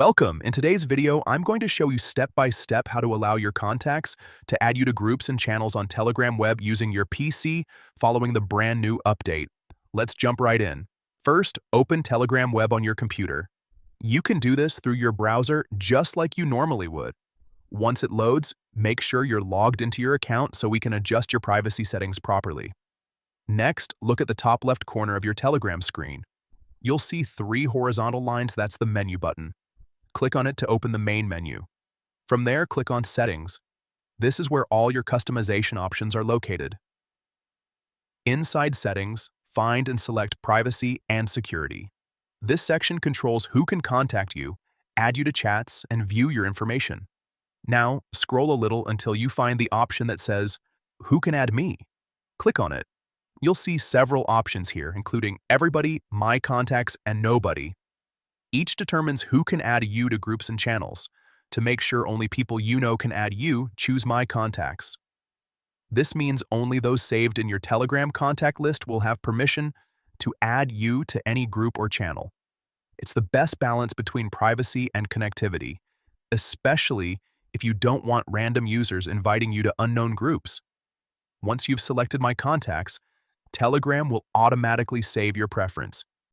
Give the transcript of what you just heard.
Welcome. In today's video, I'm going to show you step by step how to allow your contacts to add you to groups and channels on Telegram Web using your PC following the brand new update. Let's jump right in. First, open Telegram Web on your computer. You can do this through your browser just like you normally would. Once it loads, make sure you're logged into your account so we can adjust your privacy settings properly. Next, look at the top left corner of your Telegram screen. You'll see three horizontal lines. That's the menu button. Click on it to open the main menu. From there, click on Settings. This is where all your customization options are located. Inside Settings, find and select Privacy and Security. This section controls who can contact you, add you to chats, and view your information. Now, scroll a little until you find the option that says, Who can add me? Click on it. You'll see several options here, including Everybody, My Contacts, and Nobody. Each determines who can add you to groups and channels. To make sure only people you know can add you, choose My Contacts. This means only those saved in your Telegram contact list will have permission to add you to any group or channel. It's the best balance between privacy and connectivity, especially if you don't want random users inviting you to unknown groups. Once you've selected My Contacts, Telegram will automatically save your preference.